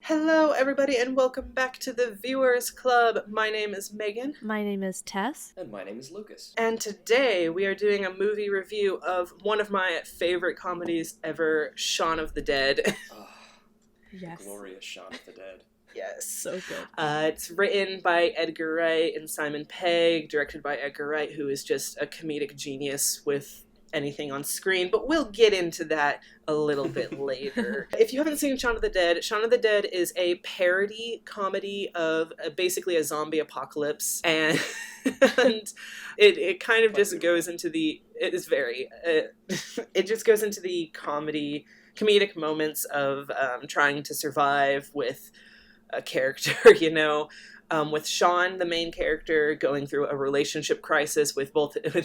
Hello, everybody, and welcome back to the Viewers Club. My name is Megan. My name is Tess. And my name is Lukas. And today we are doing a movie review of one of my favorite comedies ever, Shaun of the Dead. Oh, Yes. The glorious Shaun of the Dead. Yes. So good. It's written by Edgar Wright and Simon Pegg, directed by Edgar Wright, who is just a comedic genius with anything on screen, but we'll get into that a little bit later. If you haven't seen Shaun of the Dead, Shaun of the Dead is a parody comedy of basically a zombie apocalypse, and it kind of just goes into the, it is very, it just goes into the comedic moments of trying to survive with a character, with Shaun, the main character, going through a relationship crisis with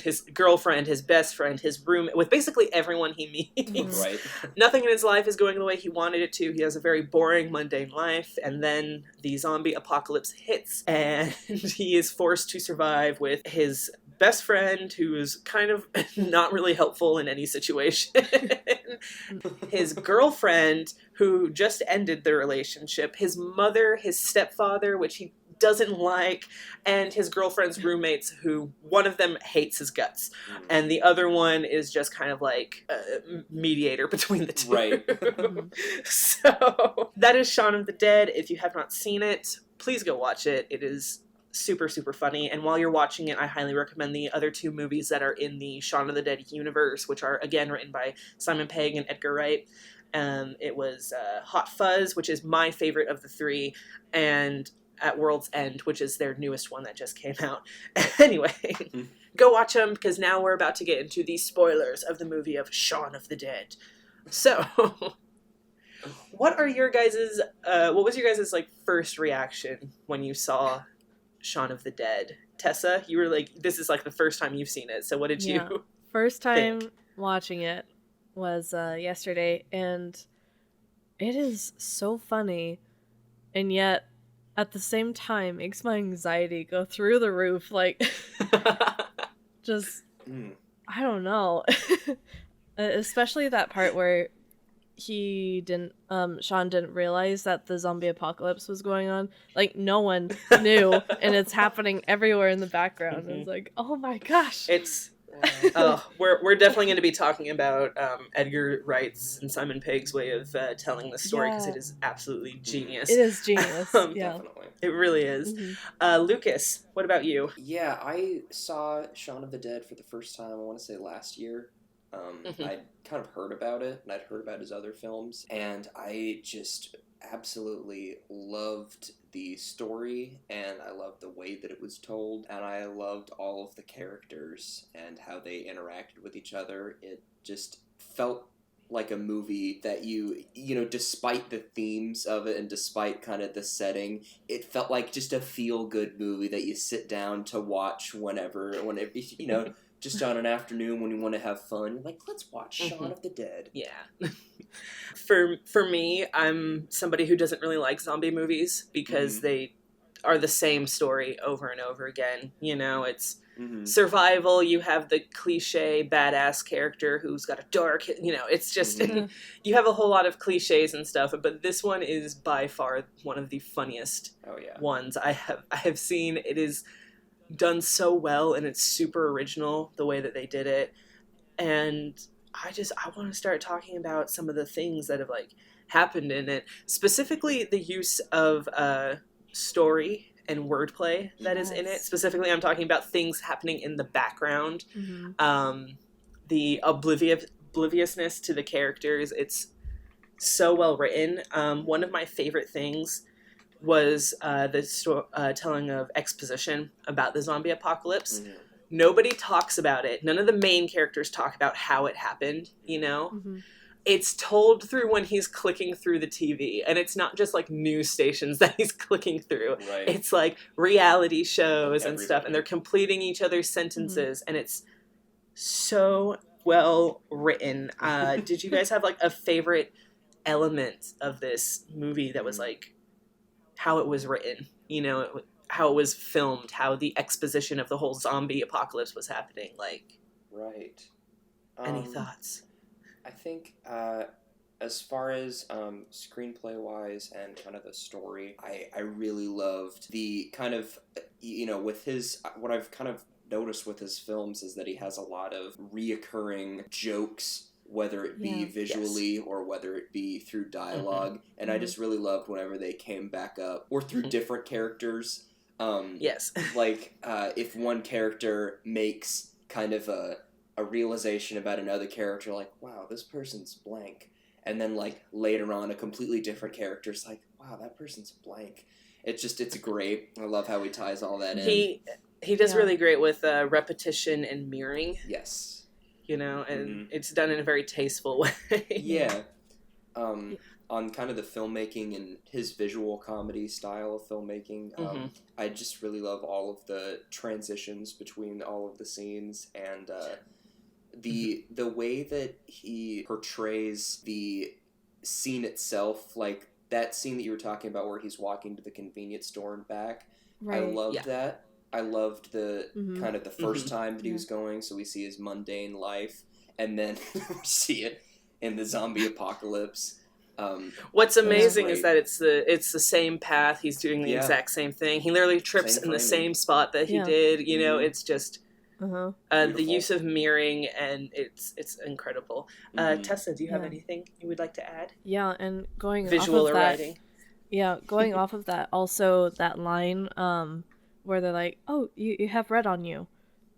his girlfriend, his best friend, his roommate, with basically everyone he meets. Right. Nothing in his life is going the way he wanted it to. He has a very boring, mundane life, and then the zombie apocalypse hits, and he is forced to survive with his best friend, who is kind of not really helpful in any situation. His girlfriend, who just ended their relationship, his mother, his stepfather, which he doesn't like, and his girlfriend's roommates, who one of them hates his guts, and the other one is just kind of like a mediator between the two. Right. So that is Shaun of the Dead. If you have not seen it, please go watch it. It is super, super funny. And while you're watching it, I highly recommend the other two movies that are in the Shaun of the Dead universe, which are, again, written by Simon Pegg and Edgar Wright. It was Hot Fuzz, which is my favorite of the three, and At World's End, which is their newest one that just came out. Anyway, go watch them, because now we're about to get into the spoilers of the movie of Shaun of the Dead. So, what was your guys' like first reaction when you saw Shaun of the Dead? Tessa, you were like, this is like the first time you've seen it, so what did you First time think? watching it was yesterday, and it is so funny, and yet at the same time makes my anxiety go through the roof, like just I don't know. Especially that part where Shaun didn't realize that the zombie apocalypse was going on. Like, no one knew, and it's happening everywhere in the background. It's like, oh my gosh. We're definitely going to be talking about Edgar Wright's and Simon Pegg's way of telling the story, because it is absolutely genius. It is genius. Yeah. Definitely. It really is. Lucas, what about you? Yeah, I saw Shaun of the Dead for the first time, I want to say last year. I'd kind of heard about it, and I'd heard about his other films, and I just absolutely loved the story, and I loved the way that it was told, and I loved all of the characters and how they interacted with each other. It just felt like a movie that you know, despite the themes of it and despite kind of the setting, it felt like just a feel-good movie that you sit down to watch whenever, you know, just on an afternoon when you want to have fun. Like, let's watch Shaun of the Dead. Yeah. For me, I'm somebody who doesn't really like zombie movies, because they are the same story over and over again. It's survival. You have the cliche badass character who's got a dark, it's just, you have a whole lot of cliches and stuff, but this one is by far one of the funniest ones I have seen. It is done so well, and it's super original the way that they did it, and I want to start talking about some of the things that have like happened in it, specifically the use of story and wordplay that is in it. Specifically, I'm talking about things happening in the background, the obliviousness to the characters. It's so well written. One of my favorite things was the telling of exposition about the zombie apocalypse. Nobody talks about it. None of the main characters talk about how it happened, It's told through when he's clicking through the TV, and it's not just like news stations that he's clicking through. Right. It's like reality shows and stuff, and they're completing each other's sentences, and it's so well written. Did you guys have like a favorite element of this movie that was like how it was written, how it was filmed, how the exposition of the whole zombie apocalypse was happening? Like, Right. any thoughts? I think as far as screenplay wise and kind of the story, I really loved the kind of, with his, what I've kind of noticed with his films is that he has a lot of reoccurring jokes, whether it be visually or whether it be through dialogue. And I just really loved whenever they came back up, or through different characters. Like if one character makes kind of a realization about another character, like, wow, this person's blank. And then, like, later on, a completely different character's like, wow, that person's blank. It's great. I love how he ties all that in. He does really great with repetition and mirroring. Yes. And it's done in a very tasteful way. Yeah. On kind of the filmmaking and his visual comedy style of filmmaking, I just really love all of the transitions between all of the scenes, and the way that he portrays the scene itself, like that scene that you were talking about where he's walking to the convenience store and back. Right. I loved that. I loved the kind of the first time that he was going, so we see his mundane life, and then we see it in the zombie apocalypse. What's amazing is that it's the same path. He's doing the exact same thing. He literally trips in the same spot that he did. It's just the use of mirroring, and it's incredible. Tessa, do you have anything you would like to add? Yeah, and going visual off of or that, writing. Yeah, going off of that, also that line where they're like, "Oh, you have red on you."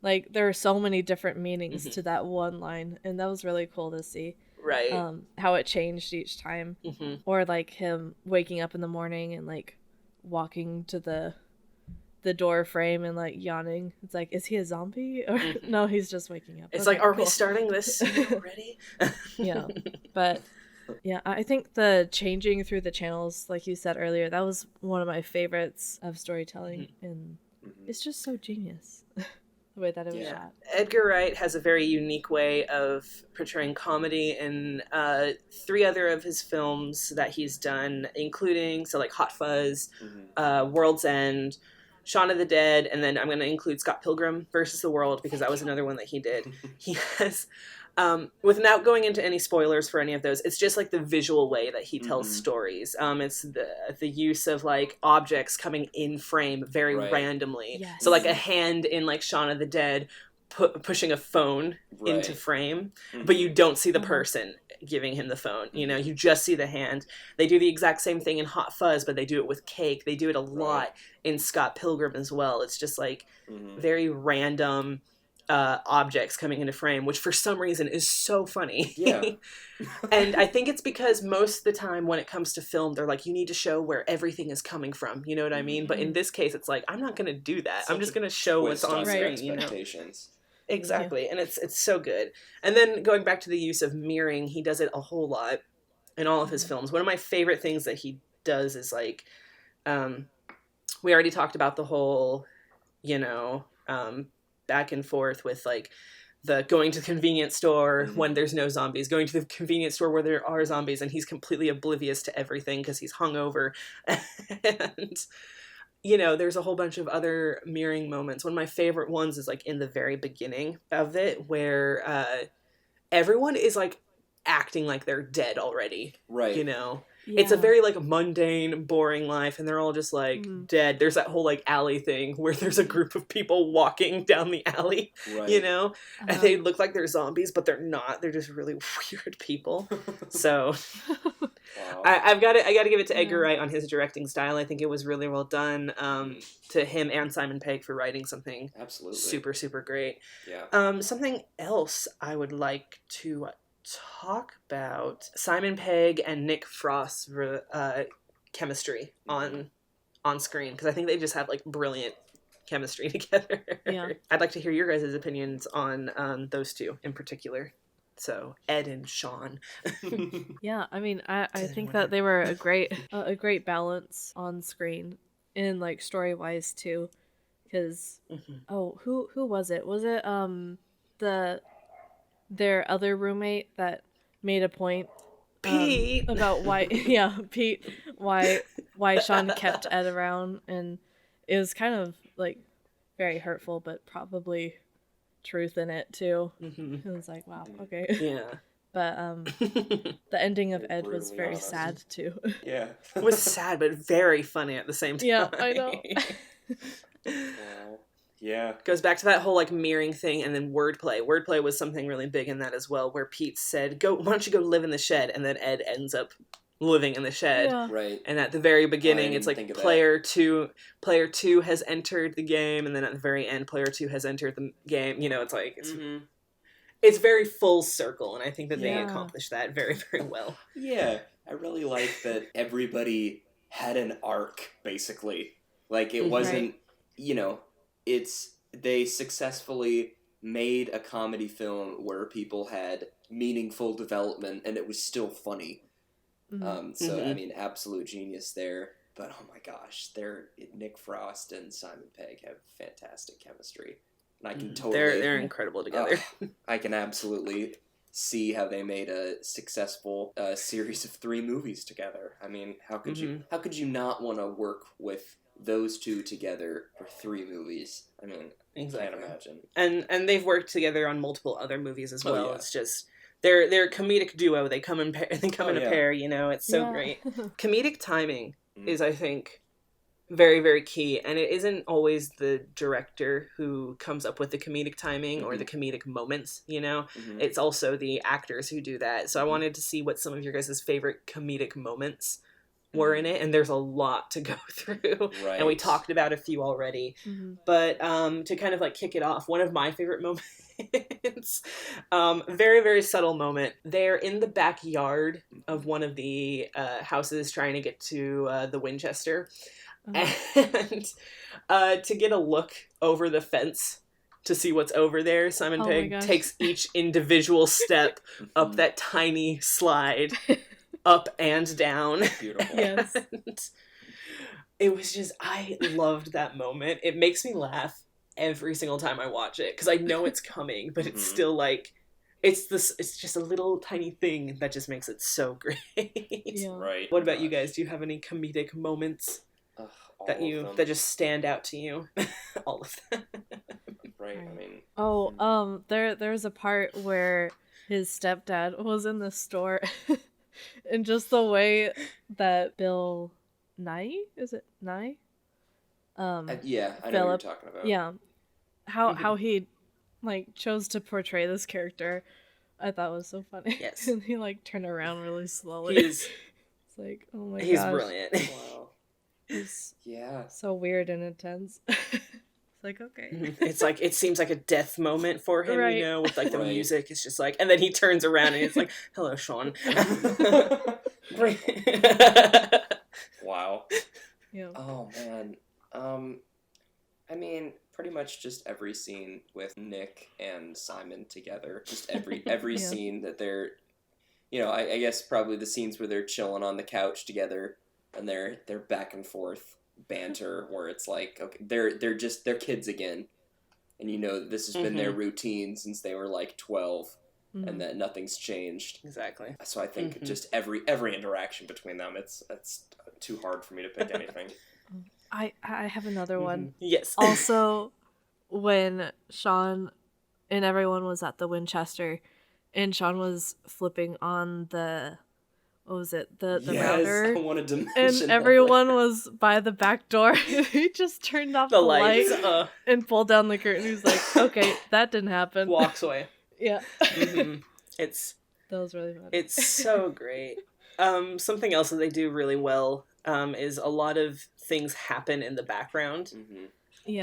Like, there are so many different meanings to that one line, and that was really cool to see. Right. How it changed each time. Or like him waking up in the morning and like walking to the door frame and like yawning. It's like, is he a zombie? Or no, he's just waking up. It's like, are we starting this already? Yeah. But yeah, I think the changing through the channels, like you said earlier, that was one of my favorites of storytelling, and it's just so genius. The way that it was shot. Edgar Wright has a very unique way of portraying comedy in 3 other of his films that he's done, including like Hot Fuzz, World's End, Shaun of the Dead, and then I'm going to include Scott Pilgrim versus the World, because that was another one that he did. He has, without going into any spoilers for any of those, it's just like the visual way that he tells stories. It's the use of like objects coming in frame very randomly. Yes. So like a hand in like Shaun of the Dead pushing a phone into frame, but you don't see the person giving him the phone. You just see the hand. They do the exact same thing in Hot Fuzz, but they do it with cake. They do it a lot in Scott Pilgrim as well. It's just like very random objects coming into frame, which for some reason is so funny. Yeah. And I think it's because most of the time when it comes to film, they're like, you need to show where everything is coming from. You know what I mean? But in this case, it's like, I'm not going to do that. I'm just going to show what's on screen. Expectations. Exactly. And it's so good. And then going back to the use of mirroring, he does it a whole lot in all of his films. One of my favorite things that he does is like, we already talked about the whole, back and forth with like the going to the convenience store when there's no zombies, going to the convenience store where there are zombies, and he's completely oblivious to everything because he's hungover. And there's a whole bunch of other mirroring moments. One of my favorite ones is like in the very beginning of it, where everyone is like acting like they're dead already. Right. It's a very like mundane, boring life, and they're all just like dead. There's that whole like alley thing where there's a group of people walking down the alley, and they look like they're zombies, but they're not. They're just really weird people. So I got to give it to Edgar Wright on his directing style. I think it was really well done. To him and Simon Pegg for writing something super, super great. Yeah. Something else I would like to talk about: Simon Pegg and Nick Frost's chemistry on screen, because I think they just have like brilliant chemistry together. Yeah. I'd like to hear your guys' opinions on those two in particular. So Ed and Shaun. Yeah, I mean, I think that they were a great balance on screen, in like story wise too, because who was it? Was it their other roommate that made a point Pete about why Pete why Shaun kept Ed around, and it was kind of like very hurtful, but probably truth in it too. It was like, wow, okay. Yeah. But the ending of They're Ed was brutally very honest. sad too. Yeah. It was sad, but very funny at the same time. Yeah, I know. Wow. Yeah. Goes back to that whole like mirroring thing, and then wordplay. Wordplay was something really big in that as well, where Pete said, "Go, why don't you go live in the shed?" And then Ed ends up living in the shed. Yeah. Right. And at the very beginning, I it's didn't like think of player two has entered the game, and then at the very end, player 2 has entered the game. You know, it's like it's very full circle, and I think that they Yeah. accomplished that very, very well. Yeah, I really like that everybody had an arc, basically. Like, it wasn't, you know, they successfully made a comedy film where people had meaningful development, and it was still funny. I mean, absolute genius there. But, oh my gosh, Nick Frost and Simon Pegg have fantastic chemistry. And I can totally... They're incredible together. I can absolutely see how they made a successful series of 3 movies together. I mean, how could you not want to work with those two together for 3 movies? I mean, exactly. I can't imagine. And they've worked together on multiple other movies as well. Yeah. It's just they're a comedic duo. They come in in a pair. You know, it's so great. Comedic timing is, I think, very, very key, and it isn't always the director who comes up with the comedic timing or the comedic moments, you know? It's also the actors who do that. So I wanted to see what some of your guys' favorite comedic moments were in it, and there's a lot to go through. Right. And we talked about a few already. But to kind of like kick it off, one of my favorite moments, very, very subtle moment. They're in the backyard of one of the houses trying to get to the Winchester. And to get a look over the fence to see what's over there, Simon Pegg takes each individual step up that tiny slide, up and down. Beautiful. Yes. And it was just, I loved that moment. It makes me laugh every single time I watch it, because I know it's coming, but it's still like, it's just a little tiny thing that just makes it so great. Yeah. Right. What about you guys? Do you have any comedic moments that just stand out to you? All of them. Right. I mean. There's a part where his stepdad was in the store, and just the way that Bill Nye, is it Nye? Yeah, I know what you're talking about. Yeah, how he like chose to portray this character, I thought was so funny. Yes. And he like turned around really slowly. It's like, oh my gosh. He's brilliant. Wow. He's Yeah. so weird and intense. It's like, okay. It's like, it seems like a death moment for him, Right. you know, with like the music. It's just like, and then he turns around and it's like, hello, Shaun. Wow. Yeah. Oh man. I mean, pretty much just every scene with Nick and Simon together. Just every scene that they're, you know, I guess probably the scenes where they're chilling on the couch together and they're back and forth banter where it's like, okay, they're kids again, and you know this has been their routine since they were like 12, and that nothing's changed. Exactly. So I think just every interaction between them, it's too hard for me to pick anything. I have another one. Yes. Also, when Shaun and everyone was at the Winchester, and Shaun was flipping on the, what was it, the router? I wanted to mention and everyone was by the back door. He just turned off the light and pulled down the curtain. He was like, okay, that didn't happen. Walks away. Yeah. That was really fun. It's so great. Something else that they do really well is a lot of things happen in the background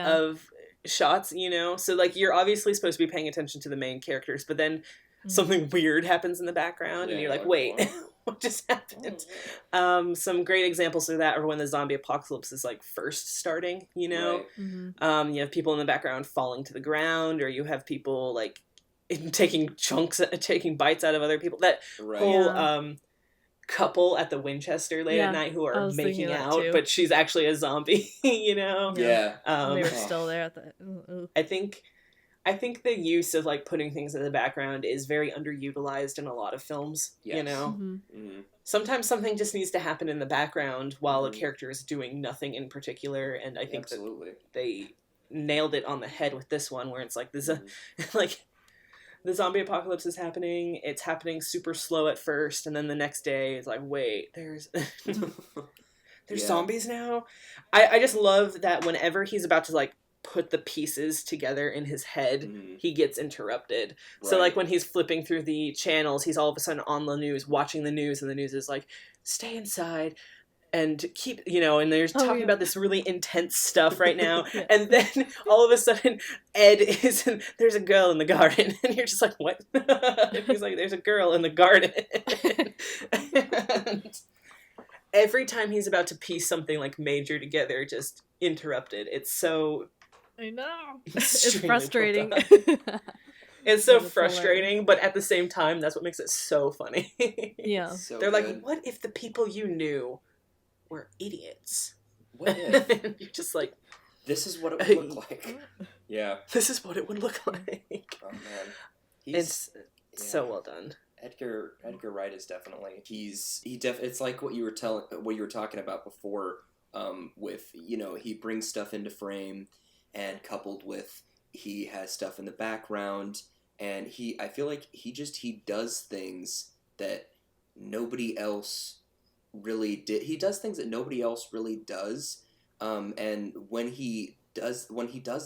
of shots, you know? So, like, you're obviously supposed to be paying attention to the main characters, but then something weird happens in the background, and you're like, wait, what just happened? Some great examples of that are when the zombie apocalypse is, like, first starting, you know? Right. You have people in the background falling to the ground, or you have people, like, taking bites out of other people. That whole couple at the Winchester late at night who are making out, but she's actually a zombie, you know? Yeah. They were still there at the... I think the use of like putting things in the background is very underutilized in a lot of films, you know? Sometimes something just needs to happen in the background while a character is doing nothing in particular, and I think that they nailed it on the head with this one, where it's like, there's the zombie apocalypse is happening. It's happening super slow at first, and then the next day it's like, wait, there's zombies now. I just love that whenever he's about to like put the pieces together in his head, he gets interrupted. Right. So like when he's flipping through the channels, he's all of a sudden on the news, watching the news, and the news is like, stay inside and keep, and they're talking about this really intense stuff right now. Yeah. And then all of a sudden Ed is there's a girl in the garden, and you're just like, what? And he's like, there's a girl in the garden. And every time he's about to piece something like major together, just interrupted. It's so... I know. It's frustrating. It's so frustrating, but at the same time, that's what makes it so funny. Yeah. So they're good. like, what if the people you knew were idiots? What if? You're just like... This is what it would look like. Yeah. This is what it would look like. Oh, man. It's so well done. Edgar Wright is definitely... It's like what you were talking about before, with, he brings stuff into frame, and coupled with he has stuff in the background, and I feel like he does things that nobody else really did. He does things that nobody else really does, and when he does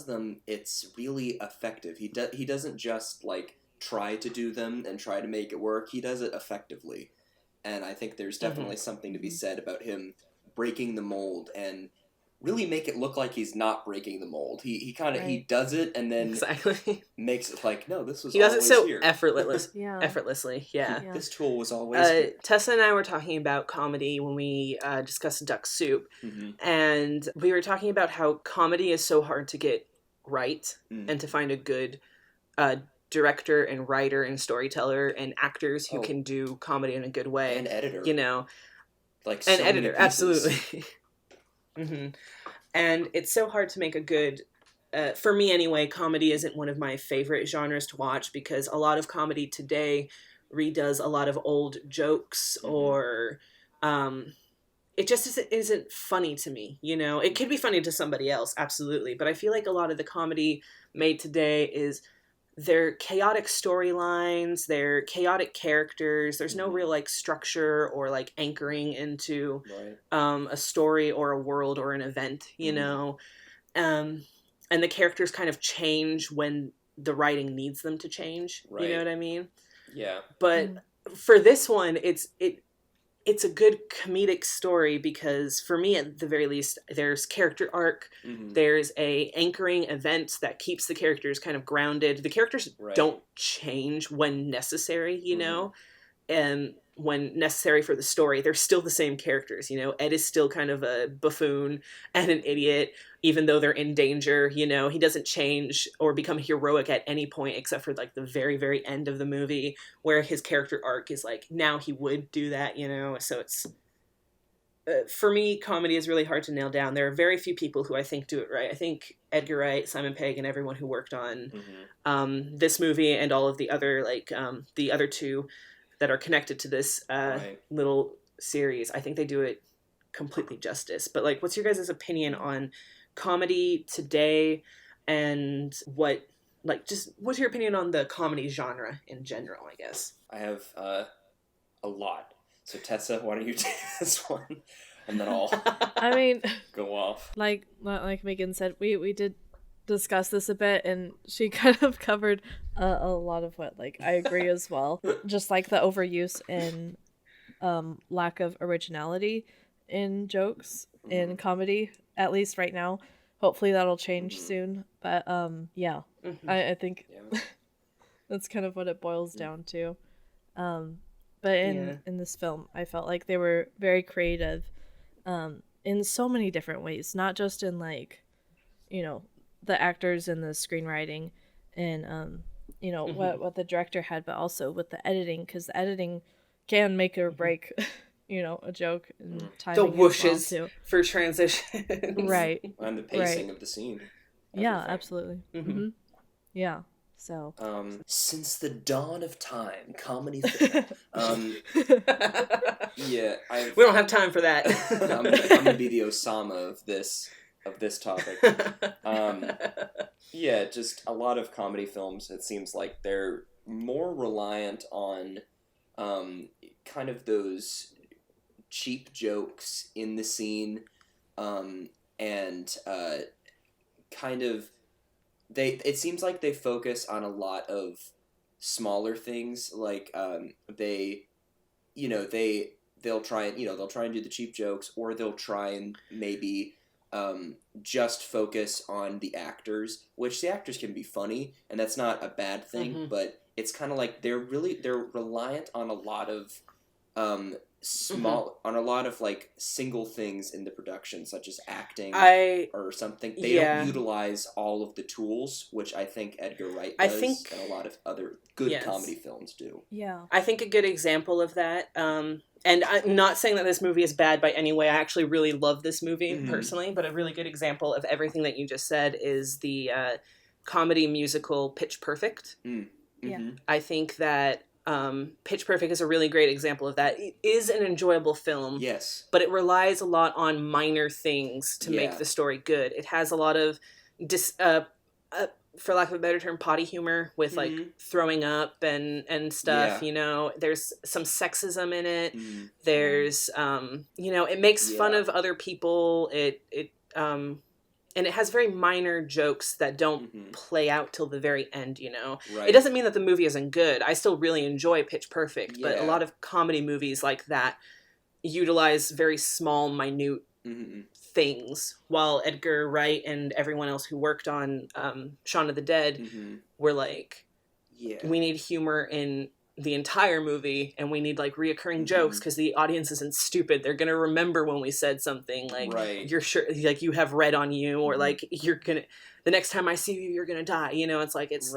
them, it's really effective. He doesn't just like try to do them and try to make it work. He does it effectively, and I think there's definitely something to be said about him breaking the mold and really make it look like he's not breaking the mold. He kind of he does it and then makes it like, no, this was he does it so here. effortlessly. Yeah. This tool was always here. Tessa and I were talking about comedy when we discussed Duck Soup, and we were talking about how comedy is so hard to get right and to find a good director and writer and storyteller and actors who can do comedy in a good way. And editor. Like so an editor, absolutely. And it's so hard to make a good, for me anyway, comedy isn't one of my favorite genres to watch because a lot of comedy today redoes a lot of old jokes or it just isn't funny to me, It could be funny to somebody else, absolutely, but I feel like a lot of the comedy made today is they're chaotic storylines, they're chaotic characters. There's no real like structure or like anchoring into a story or a world or an event, and the characters kind of change when the writing needs them to change. You know what I mean? Yeah. But for this one, it's a good comedic story because for me at the very least there's character arc, there's a anchoring event that keeps the characters kind of grounded. The characters don't change when necessary, and when necessary for the story they're still the same characters. Ed is still kind of a buffoon and an idiot even though they're in danger. He doesn't change or become heroic at any point except for like the very, very end of the movie where his character arc is like, now he would do that, so it's for me, comedy is really hard to nail down. There are very few people who I think do it right. I think Edgar Wright, Simon Pegg, and everyone who worked on this movie and all of the other the other two that are connected to this little series, I think they do it completely justice. But like, what's your guys' opinion on comedy today, and what's your opinion on the comedy genre in general, I guess? I have a lot. So Tessa, why don't you take this one, and then I'll go off. Like Megan said, we did discuss this a bit, and she kind of covered a lot of what I agree as well. Just like the overuse and lack of originality in jokes in comedy, at least right now. Hopefully that'll change soon, but I think that's kind of what it boils down to. But in this film, I felt like they were very creative in so many different ways, not just in the actors and the screenwriting and what the director had, but also with the editing, because the editing can make or break a joke and timing. The whooshes for transitions. Right. And the pacing of the scene. Everything. Yeah, absolutely. Yeah. So since the dawn of time, comedy we don't have time for that. I'm gonna be the Osama of this topic. Just a lot of comedy films, it seems like they're more reliant on kind of those cheap jokes in the scene, and kind of it seems like they focus on a lot of smaller things, like they'll try and do the cheap jokes, or they'll try and maybe just focus on the actors, which the actors can be funny, and that's not a bad thing, but it's kind of like they're reliant on a lot of on a lot of like single things in the production, such as acting or something. They don't utilize all of the tools, which I think Edgar Wright does, and a lot of other good comedy films do. Yeah. I think a good example of that, and I'm not saying that this movie is bad by any way. I actually really love this movie personally, but a really good example of everything that you just said is the comedy musical Pitch Perfect. Yeah. I think that Pitch Perfect is a really great example of that. It is an enjoyable film, yes, but it relies a lot on minor things to make the story good. It has a lot of for lack of a better term, potty humor with like throwing up and stuff. There's some sexism in it. There's it makes fun of other people. And it has very minor jokes that don't play out till the very end, Right. It doesn't mean that the movie isn't good. I still really enjoy Pitch Perfect, but a lot of comedy movies like that utilize very small, minute things, while Edgar Wright and everyone else who worked on Shaun of the Dead were like, we need humor in the entire movie, and we need like reoccurring jokes because the audience isn't stupid. They're gonna remember when we said something like you're sure, like you have red on you, or like you're gonna, the next time I see you you're gonna die. It's like it's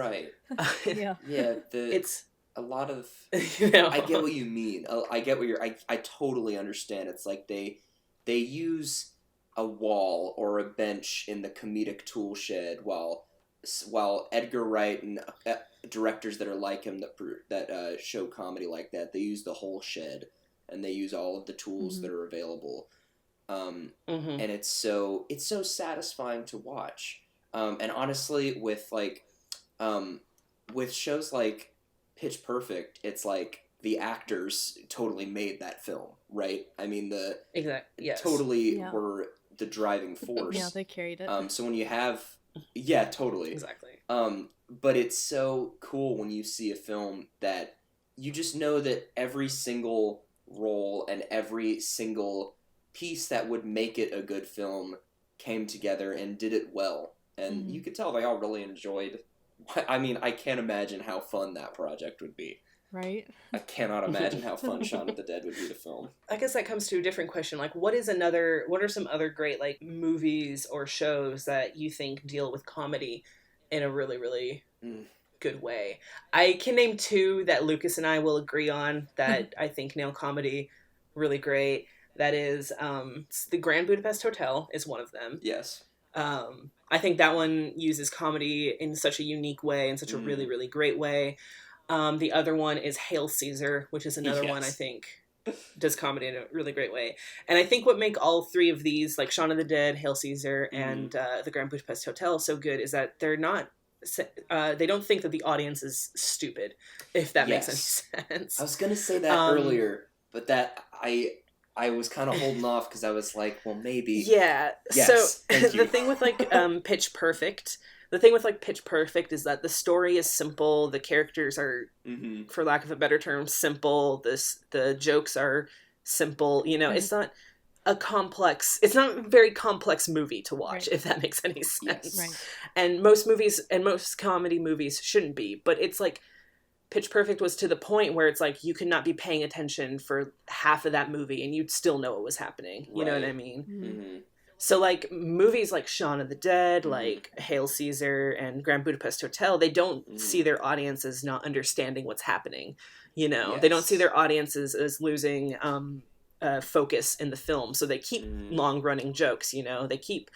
it's a lot of I get what you mean. I get what I totally understand. It's like they use a wall or a bench in the comedic tool shed, while Edgar Wright and directors that are like him that show comedy like that, they use the whole shed, and they use all of the tools that are available, and it's so satisfying to watch. And honestly, with shows like Pitch Perfect, it's like the actors totally made that film, right? I mean, totally were the driving force. Yeah, they carried it. So when you have totally. Exactly. But it's so cool when you see a film that you just know that every single role and every single piece that would make it a good film came together and did it well. And you could tell they all really enjoyed. I mean, I can't imagine how fun that project would be. Right? I cannot imagine how fun Shaun of the Dead would be to film. I guess that comes to a different question. Like, what are some other great, like, movies or shows that you think deal with comedy in a really, really good way? I can name two that Lukas and I will agree on that I think nail comedy really great. That is, the Grand Budapest Hotel is one of them. Yes. I think that one uses comedy in such a unique way, in such a really, really great way. The other one is Hail Caesar, which is another one I think does comedy in a really great way. And I think what make all three of these, like Shaun of the Dead, Hail Caesar, and the Grand Budapest Hotel, so good is that they're not, they don't think that the audience is stupid, if that makes any sense. I was going to say that earlier, but that I was kind of holding off because I was like, well, maybe. Yeah. Yes, so the thing with Pitch Perfect. The thing with Pitch Perfect is that the story is simple, the characters are, for lack of a better term, simple. The jokes are simple. It's not it's not a very complex movie to watch, if that makes any sense. Yes. Right. And most movies and most comedy movies shouldn't be, but it's like Pitch Perfect was to the point where it's like you could not be paying attention for half of that movie and you'd still know what was happening. You know what I mean? Mm-hmm. So, like, movies like Shaun of the Dead, like Hail Caesar and Grand Budapest Hotel, they don't see their audience as not understanding what's happening. They don't see their audiences as losing focus in the film. So they keep long-running jokes, they keep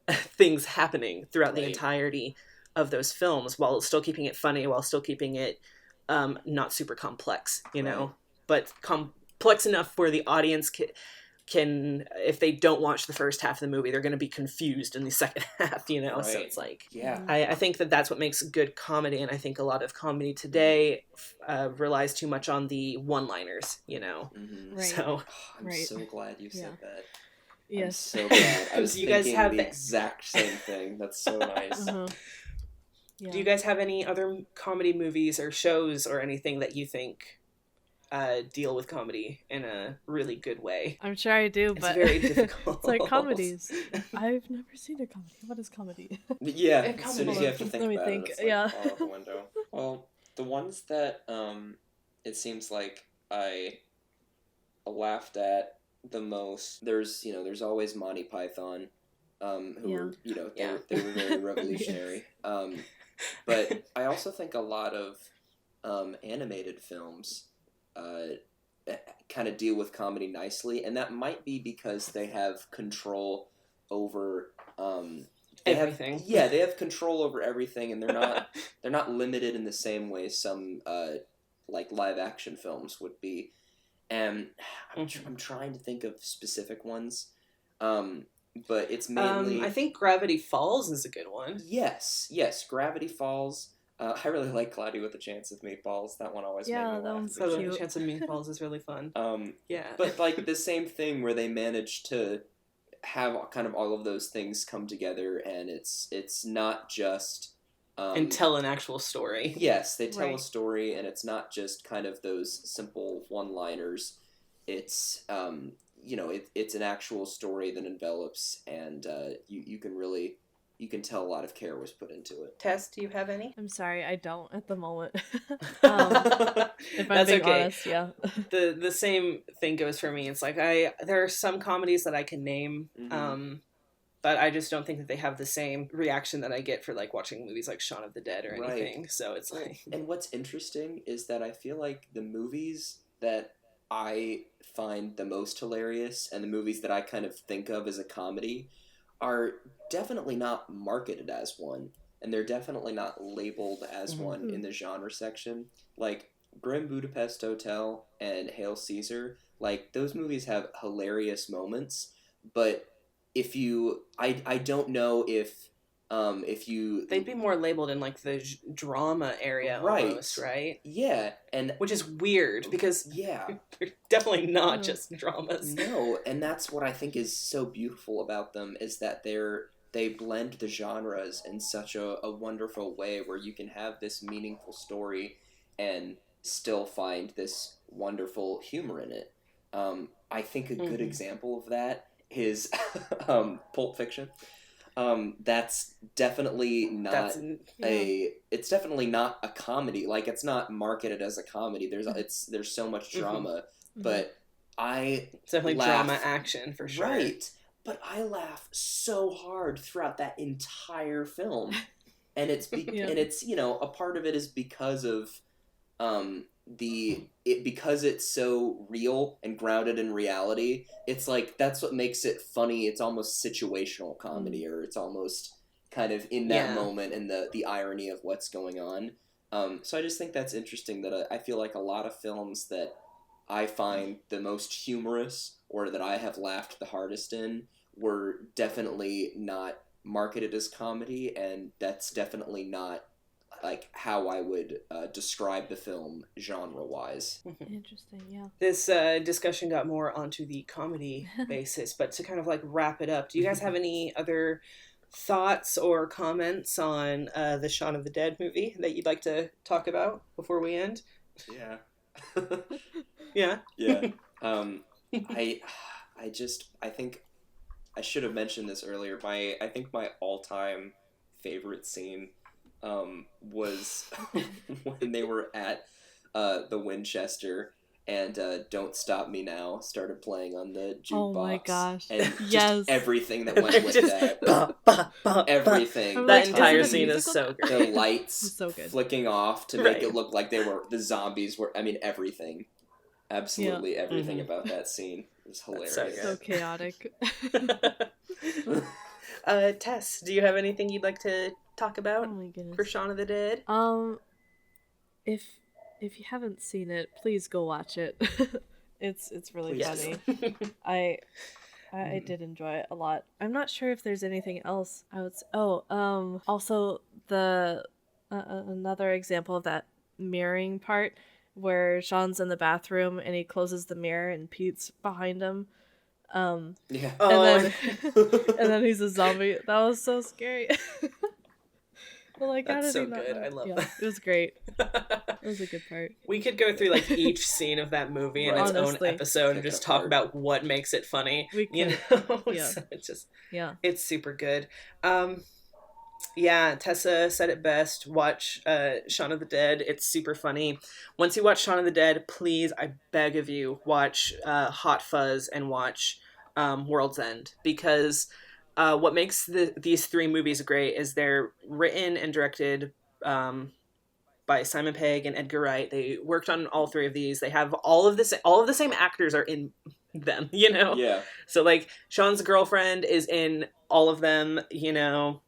things happening throughout the entirety of those films while still keeping it funny, while still keeping it not super complex, but complex enough where the audience can, if they don't watch the first half of the movie, they're going to be confused in the second half, you know? Right. So it's like, yeah, I think that's what makes good comedy. And I think a lot of comedy today relies too much on the one-liners, you know? Mm-hmm. Right. So I'm so glad you said that. Yes. I'm so glad. I was Do you thinking guys have the exact same thing. That's so nice. Do you guys have any other comedy movies or shows or anything that you think deal with comedy in a really good way? I'm sure I do, but it's very difficult. It's like comedies. I've never seen a comedy. What is comedy? Yeah, as soon as you have to think about it, it's like yeah. all out the window. Well, the ones that it seems like I laughed at the most, there's always Monty Python, who were, they were very revolutionary. Yes. But I also think a lot of animated films kind of deal with comedy nicely, and that might be because they have control over everything. They have control over everything, and they're not limited in the same way some like live action films would be. And I'm trying to think of specific ones, but it's mainly. I think Gravity Falls is a good one. Yes, Gravity Falls. I really like Cloudy with a Chance of Meatballs. That one always made me laugh. That one's Cloudy cute. with a Chance of Meatballs is really fun. Yeah. But like the same thing where they manage to have kind of all of those things come together, and it's not just and tell an actual story. Yes, they tell a story, and it's not just kind of those simple one-liners. It's it's an actual story that envelops, and you can tell a lot of care was put into it. Tess, do you have any? I'm sorry, I don't at the moment. If I'm being honest, yeah. The same thing goes for me. It's like there are some comedies that I can name, but I just don't think that they have the same reaction that I get for like watching movies like Shaun of the Dead or anything. So it's like. And what's interesting is that I feel like the movies that I find the most hilarious and the movies that I kind of think of as a comedy are definitely not marketed as one, and they're definitely not labeled as one in the genre section. Like Grim Budapest Hotel and Hail Caesar, like those movies have hilarious moments, but I don't know if they'd be more labeled in like the drama area almost, right? Yeah, and which is weird because they're definitely not just dramas. No, and that's what I think is so beautiful about them, is that they blend the genres in such a wonderful way where you can have this meaningful story and still find this wonderful humor in it. I think a good example of that is Pulp Fiction. That's definitely not it's definitely not a comedy. Like, it's not marketed as a comedy. There's so much drama, but it's definitely drama action for sure. Right. But I laugh so hard throughout that entire film. And it's and it's, a part of it is because of because it's so real and grounded in reality. It's like that's what makes it funny. It's almost situational comedy, or it's almost kind of in that moment and the irony of what's going on. So I just think that's interesting, that I feel like a lot of films that I find the most humorous or that I have laughed the hardest in were definitely not marketed as comedy, and that's definitely not like how I would describe the film genre-wise. Interesting, yeah. This discussion got more onto the comedy basis, but to kind of like wrap it up, do you guys have any other thoughts or comments on the Shaun of the Dead movie that you'd like to talk about before we end? Yeah. Yeah. I think I should have mentioned this earlier. I think my all-time favorite scene was when they were at the Winchester and Don't Stop Me Now started playing on the jukebox. Oh my gosh. And just everything that went with that. Everything. That entire scene is so great. The lights flicking off to make it look like the zombies were, everything. Absolutely everything about that scene was hilarious. So chaotic. Tess, do you have anything you'd like to talk about for Shaun of the Dead? If you haven't seen it, please go watch it. It's really Please funny. do. I did enjoy it a lot. I'm not sure if there's anything else I would say. Also the another example of that mirroring part where Sean's in the bathroom and he closes the mirror and Pete's behind him. Yeah. And then he's a zombie. That was so scary. But like, how That's did he so not good. know? I love Yeah, that. it was great. It was a good part. We could go through like each scene of that movie in its Honestly. own episode and Pick it just talk apart. about what makes it funny. We You could. know, Yeah. So it's just Yeah. it's super good. Yeah, Tessa said it best. Watch Shaun of the Dead. It's super funny. Once you watch Shaun of the Dead, please, I beg of you, watch Hot Fuzz and watch World's End, because what makes these three movies great is they're written and directed by Simon Pegg and Edgar Wright. They worked on all three of these. They have all of the same actors are in them, you know? Yeah. So like Sean's girlfriend is in all of them, you know.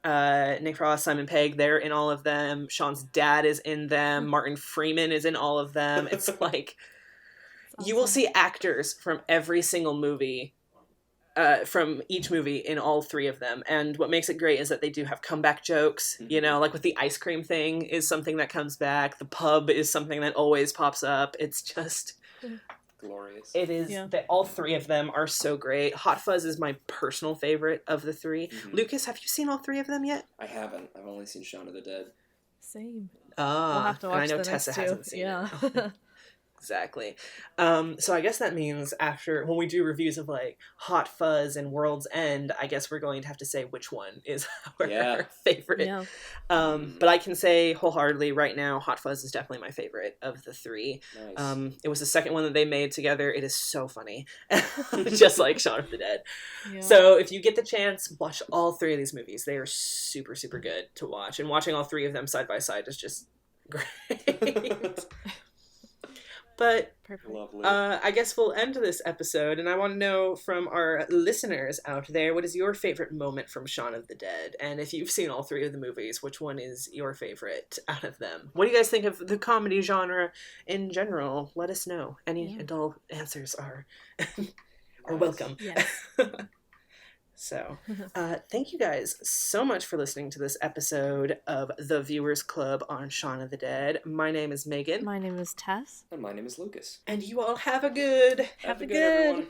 Nick Frost, Simon Pegg, they're in all of them. Sean's dad is in them. Martin Freeman is in all of them. It's like Awesome. you will see actors from every single movie, from each movie in all three of them. And what makes it great is that they do have comeback jokes, you know, like with the ice cream thing is something that comes back. The pub is something that always pops up. It's just Glorious. it is that all three of them are so great. Hot Fuzz is my personal favorite of the three. Lucas, have you seen all three of them yet? I haven't. I've only seen Shaun of the Dead. Same. We'll have to watch and I know the Tessa next two. hasn't seen Yeah. it. Exactly. So I guess that means after when we do reviews of like Hot Fuzz and World's End, I guess we're going to have to say which one is our favorite. Yeah. But I can say wholeheartedly right now, Hot Fuzz is definitely my favorite of the three. Nice. It was the second one that they made together. It is so funny, just like Shaun of the Dead. Yeah. So if you get the chance, watch all three of these movies. They are super, super good to watch, and watching all three of them side by side is just great. But Lovely. I guess we'll end this episode, and I want to know from our listeners out there, what is your favorite moment from Shaun of the Dead? And if you've seen all three of the movies, which one is your favorite out of them? What do you guys think of the comedy genre in general? Let us know. Any adult answers are welcome. Yes. So, thank you guys so much for listening to this episode of The Viewers Club on Shaun of the Dead. My name is Megan. My name is Tess. And my name is Lucas. And you all have a good... Have a good, everyone.